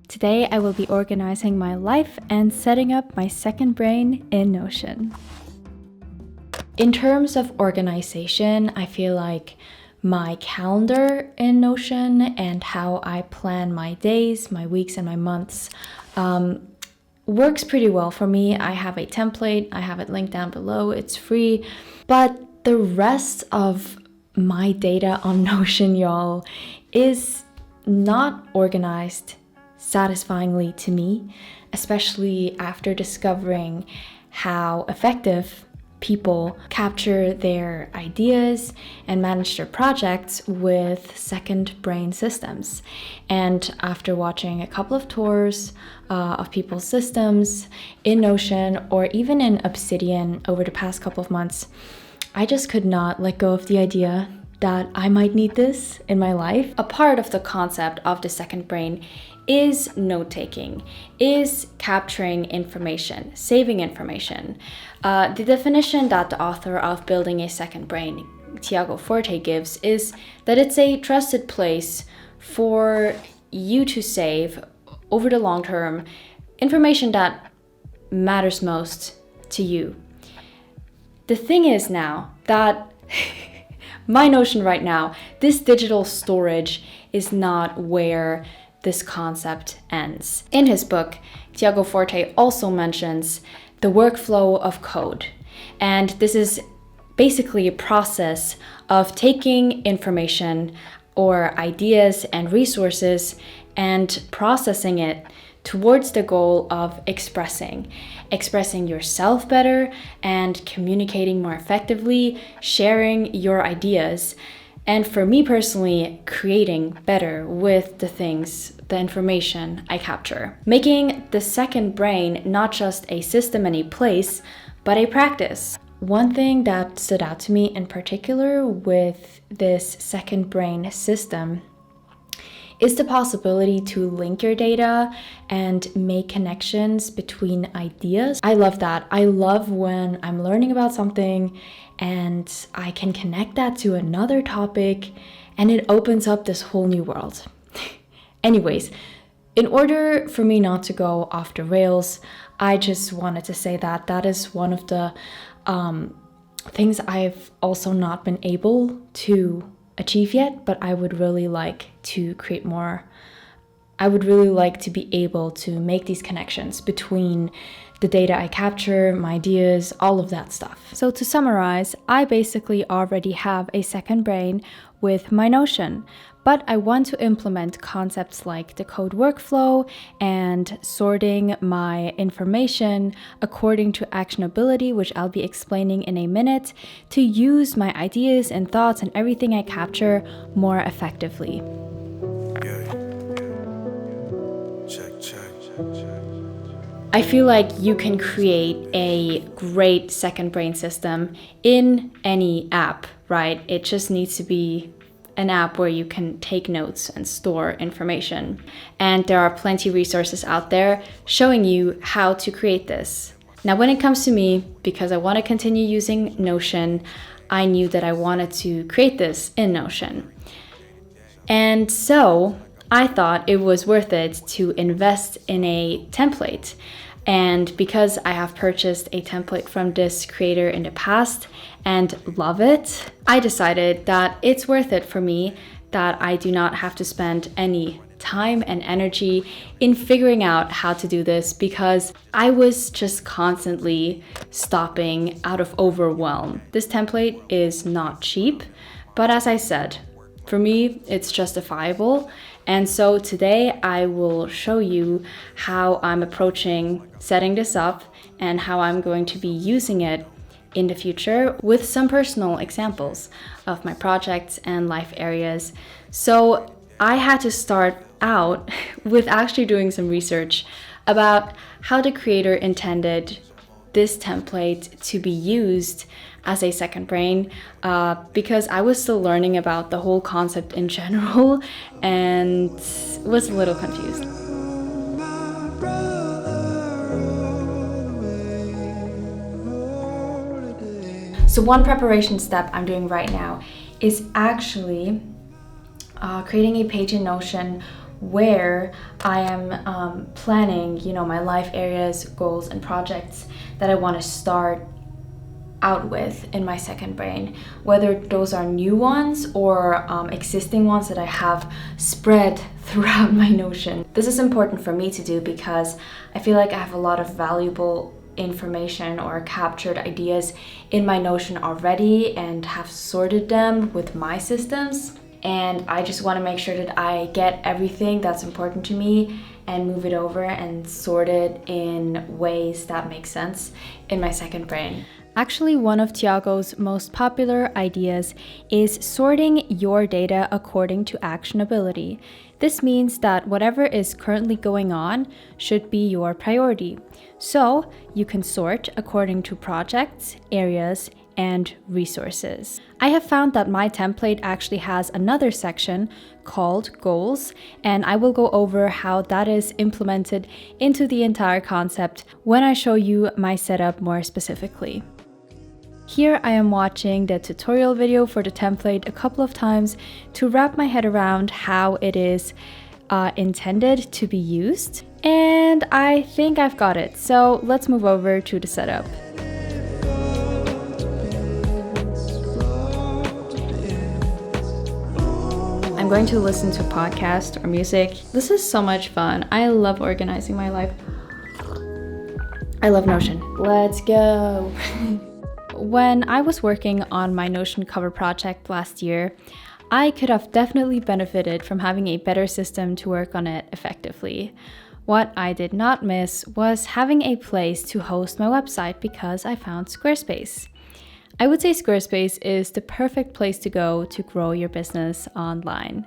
Today I will be organizing my life and setting up my second brain in Notion. In terms of organization, I feel like my calendar in Notion and how I plan my days, my weeks, and my months works pretty well for me. I have a template, I have it linked down below, it's free, but the rest of my data on Notion, y'all, is not organized satisfyingly to me, especially after discovering how effective people capture their ideas and manage their projects with second brain systems. And after watching a couple of tours of people's systems in Notion or even in Obsidian over the past couple of months, I just could not let go of the idea that I might need this in my life. A part of the concept of the second brain is note-taking, is capturing information, saving information. The definition that the author of Building a Second Brain, Tiago Forte, gives is that it's a trusted place for you to save, over the long term, information that matters most to you. The thing is now that my Notion right now, this digital storage is not where this concept ends. In his book, Tiago Forte also mentions the workflow of code. And this is basically a process of taking information or ideas and resources and processing it towards the goal of expressing yourself better and communicating more effectively, sharing your ideas, and for me personally, creating better with the information I capture. Making the second brain not just a system and a place, but a practice. One thing that stood out to me in particular with this second brain system is the possibility to link your data and make connections between ideas. I love that. I love when I'm learning about something and I can connect that to another topic and it opens up this whole new world. Anyways, in order for me not to go off the rails, I just wanted to say that that is one of the things I've also not been able to achieve yet, but I would really like to create more. I would really like to be able to make these connections between the data I capture, my ideas, all of that stuff. So to summarize, I basically already have a second brain with my Notion, but I want to implement concepts like the code workflow and sorting my information according to actionability, which I'll be explaining in a minute, to use my ideas and thoughts and everything I capture more effectively. I feel like you can create a great second brain system in any app, right? It just needs to be an app where you can take notes and store information. And there are plenty of resources out there showing you how to create this. Now, when it comes to me, because I want to continue using Notion, I knew that I wanted to create this in Notion. And so I thought it was worth it to invest in a template. And because I have purchased a template from this creator in the past and love it, I decided that it's worth it for me that I do not have to spend any time and energy in figuring out how to do this, because I was just constantly stopping out of overwhelm. This template is not cheap, but as I said, for me, it's justifiable. And so today I will show you how I'm approaching setting this up and how I'm going to be using it in the future with some personal examples of my projects and life areas. So I had to start out with actually doing some research about how the creator intended this template to be used as a second brain, because I was still learning about the whole concept in general and was a little confused. So one preparation step I'm doing right now is actually creating a page in Notion where I am planning, my life areas, goals, and projects that I want to start out with in my second brain, whether those are new ones or existing ones that I have spread throughout my Notion. This is important for me to do because I feel like I have a lot of valuable information or captured ideas in my Notion already and have sorted them with my systems. And I just want to make sure that I get everything that's important to me and move it over and sort it in ways that make sense in my second brain. Actually, one of Tiago's most popular ideas is sorting your data according to actionability. This means that whatever is currently going on should be your priority. So you can sort according to projects, areas, and resources. I have found that my template actually has another section called goals, and I will go over how that is implemented into the entire concept when I show you my setup more specifically. Here I am watching the tutorial video for the template a couple of times to wrap my head around how it is intended to be used, and I think I've got it. So let's move over to the setup. I'm going to listen to podcast or music. This is so much fun. I love organizing my life. I love Notion. Let's go. When I was working on my Notion cover project last year, I could have definitely benefited from having a better system to work on it effectively. What I did not miss was having a place to host my website because I found Squarespace. I would say Squarespace is the perfect place to go to grow your business online.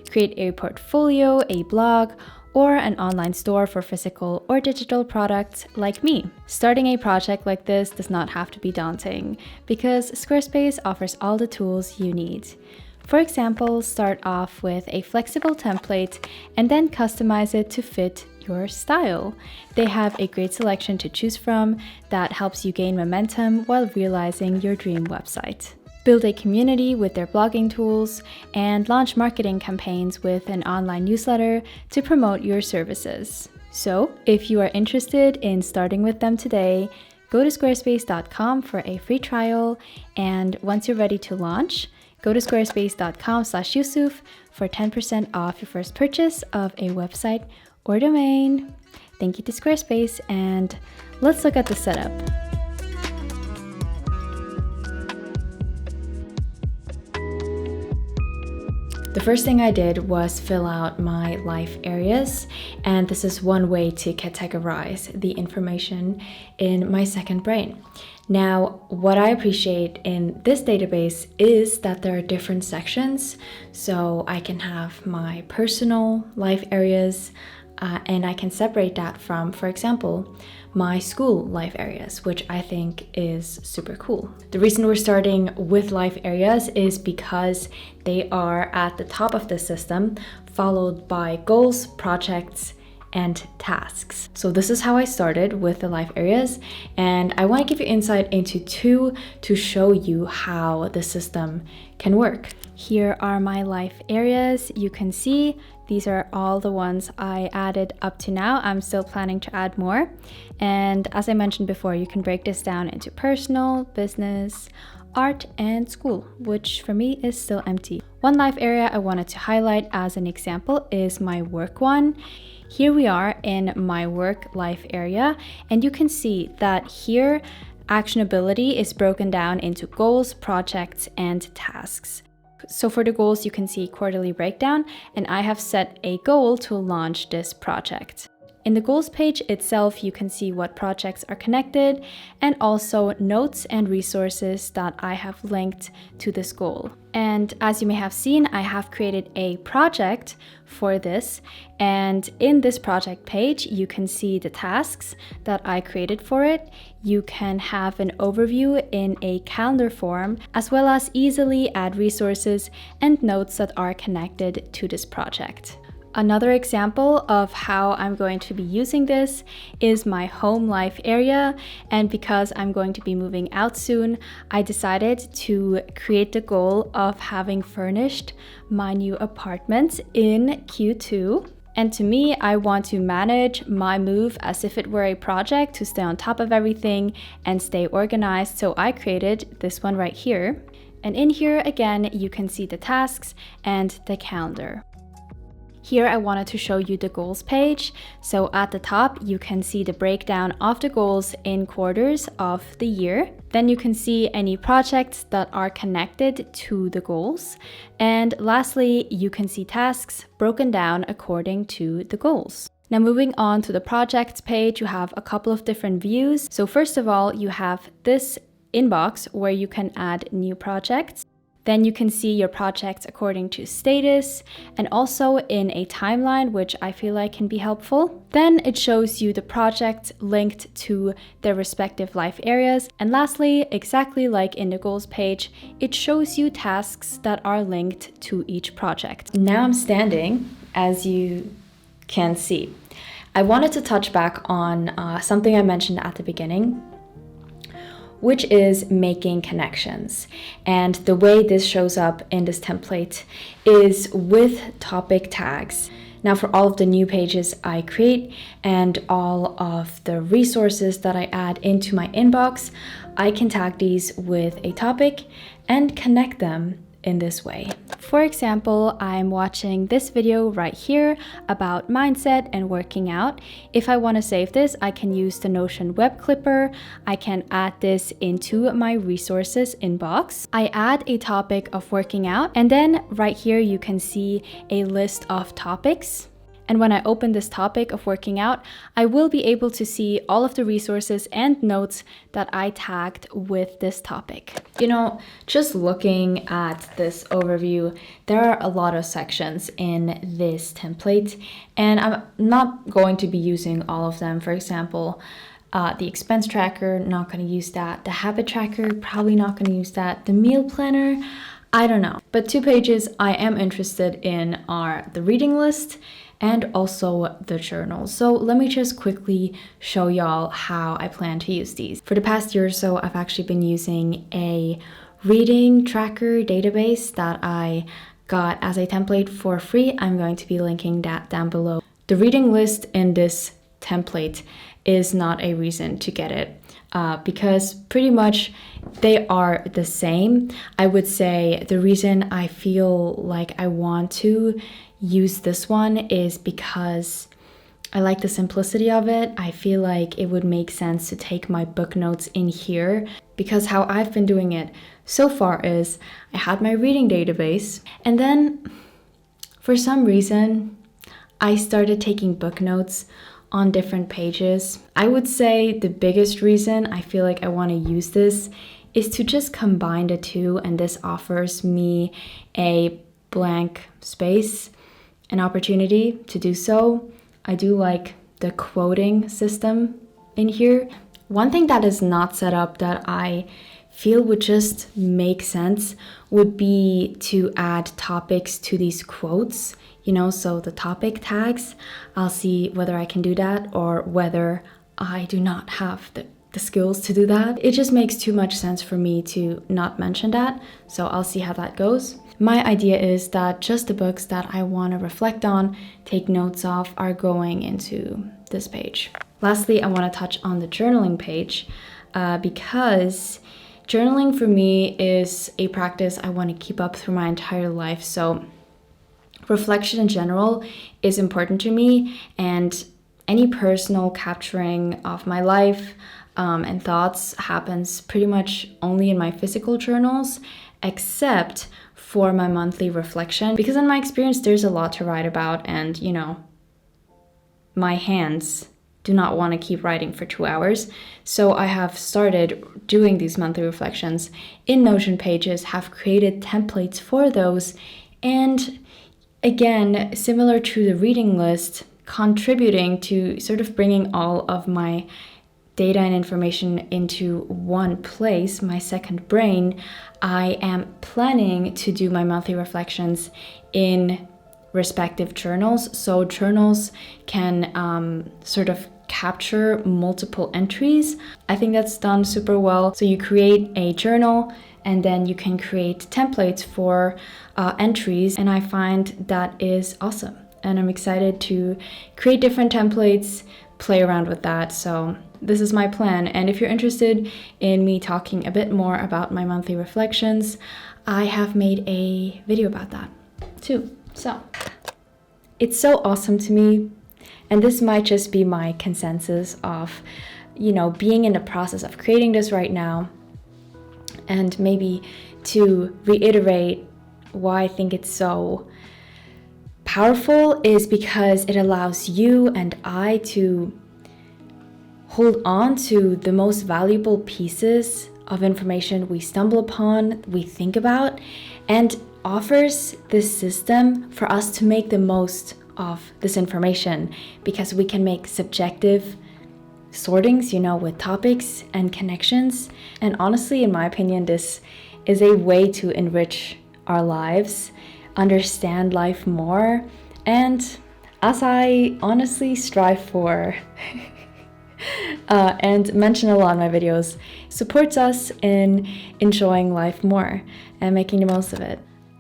Create a portfolio, a blog, or an online store for physical or digital products like me. Starting a project like this does not have to be daunting because Squarespace offers all the tools you need. For example, start off with a flexible template and then customize it to fit your style. They have a great selection to choose from that helps you gain momentum while realizing your dream website. Build a community with their blogging tools, and launch marketing campaigns with an online newsletter to promote your services. So, if you are interested in starting with them today, go to squarespace.com for a free trial, and once you're ready to launch, go to squarespace.com/Yusuf for 10% off your first purchase of a website or domain. Thank you to Squarespace, and let's look at the setup. The first thing I did was fill out my life areas, and this is one way to categorize the information in my second brain. Now, what I appreciate in this database is that there are different sections, so I can have my personal life areas, and I can separate that from, for example, my school life areas, which I think is super cool. The reason we're starting with life areas is because they are at the top of the system, followed by goals, projects, and tasks. So this is how I started with the life areas, and I want to give you insight into two to show you how the system can work. Here are my life areas. You can see these are all the ones I added up to now. I'm still planning to add more. And as I mentioned before, you can break this down into personal, business, art, and school, which for me is still empty. One life area I wanted to highlight as an example is my work one. Here we are in my work life area, and you can see that here actionability is broken down into goals, projects, and tasks. So for the goals, you can see quarterly breakdown, and I have set a goal to launch this project. In the goals page itself, you can see what projects are connected and also notes and resources that I have linked to this goal. And as you may have seen, I have created a project for this. And in this project page, you can see the tasks that I created for it. You can have an overview in a calendar form, as well as easily add resources and notes that are connected to this project. Another example of how I'm going to be using this is my home life area, and because I'm going to be moving out soon, I decided to create the goal of having furnished my new apartment in Q2. And to me, I want to manage my move as if it were a project to stay on top of everything and stay organized. So I created this one right here. And in here, again, you can see the tasks and the calendar. Here I wanted to show you the goals page. So at the top, you can see the breakdown of the goals in quarters of the year. Then you can see any projects that are connected to the goals. And lastly, you can see tasks broken down according to the goals. Now moving on to the projects page, you have a couple of different views. So first of all, you have this inbox where you can add new projects. Then you can see your projects according to status and also in a timeline, which I feel like can be helpful. Then it shows you the projects linked to their respective life areas. And lastly, exactly like in the goals page, it shows you tasks that are linked to each project. Now I'm standing, as you can see. I wanted to touch back on something I mentioned at the beginning, which is making connections. And the way this shows up in this template is with topic tags. Now for all of the new pages I create and all of the resources that I add into my inbox, I can tag these with a topic and connect them in this way. For example, I'm watching this video right here about mindset and working out. If I want to save this, I can use the Notion web clipper. I can add this into my resources inbox. I add a topic of working out, and then right here you can see a list of topics. And when I open this topic of working out, I will be able to see all of the resources and notes that I tagged with this topic. You know, just looking at this overview, there are a lot of sections in this template, and I'm not going to be using all of them. For example, the expense tracker, not going to use that. The habit tracker, probably not going to use that. The meal planner, I don't know. But two pages I am interested in are the reading list and also the journal. So let me just quickly show y'all how I plan to use these. For the past year or so, I've actually been using a reading tracker database that I got as a template for free. I'm going to be linking that down below. The reading list in this template is not a reason to get it because pretty much they are the same. I would say the reason I feel like I want to use this one is because I like the simplicity of it. I feel like it would make sense to take my book notes in here, because how I've been doing it so far is I had my reading database, and then for some reason I started taking book notes on different pages. I would say the biggest reason I feel like I want to use this is to just combine the two, and this offers me a blank space, an opportunity to do so. I do like the quoting system in here. One thing that is not set up that I feel would just make sense would be to add topics to these quotes, you know, so the topic tags. I'll see whether I can do that or whether I do not have the skills to do that. It just makes too much sense for me to not mention that, so I'll see how that goes. My idea is that just the books that I want to reflect on, take notes of, are going into this page. Lastly, I want to touch on the journaling page because journaling for me is a practice I want to keep up through my entire life. So reflection in general is important to me, and any personal capturing of my life and thoughts happens pretty much only in my physical journals, except for my monthly reflection, because in my experience there's a lot to write about, and you know, my hands do not want to keep writing for 2 hours. So I have started doing these monthly reflections in Notion pages, have created templates for those, and again, similar to the reading list, contributing to sort of bringing all of my data and information into one place, my second brain. I am planning to do my monthly reflections in respective journals. So journals can sort of capture multiple entries. I think that's done super well. So you create a journal and then you can create templates for entries, and I find that is awesome. and I'm excited to create different templates, play around with that. So this is my plan. And if you're interested in me talking a bit more about my monthly reflections, I have made a video about that too. So it's so awesome to me. And this might just be my consensus of, being in the process of creating this right now. And maybe to reiterate why I think it's so powerful is because it allows you and I to hold on to the most valuable pieces of information we stumble upon, we think about, and offers this system for us to make the most of this information, because we can make subjective sortings, with topics and connections. And honestly, in my opinion, this is a way to enrich our lives, understand life more, and as I honestly strive for and mention a lot in my videos, supports us in enjoying life more and making the most of it.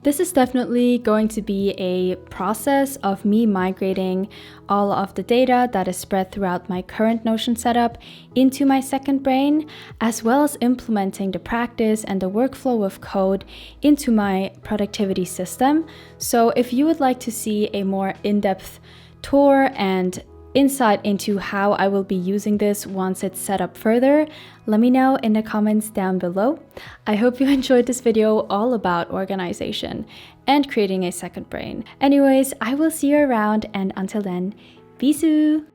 This is definitely going to be a process of me migrating all of the data that is spread throughout my current Notion setup into my second brain, as well as implementing the practice and the workflow of code into my productivity system. So if you would like to see a more in-depth tour and insight into how I will be using this once it's set up further, let me know in the comments down below. I hope you enjoyed this video all about organization and creating a second brain. Anyways, I will see you around, and until then, bisous!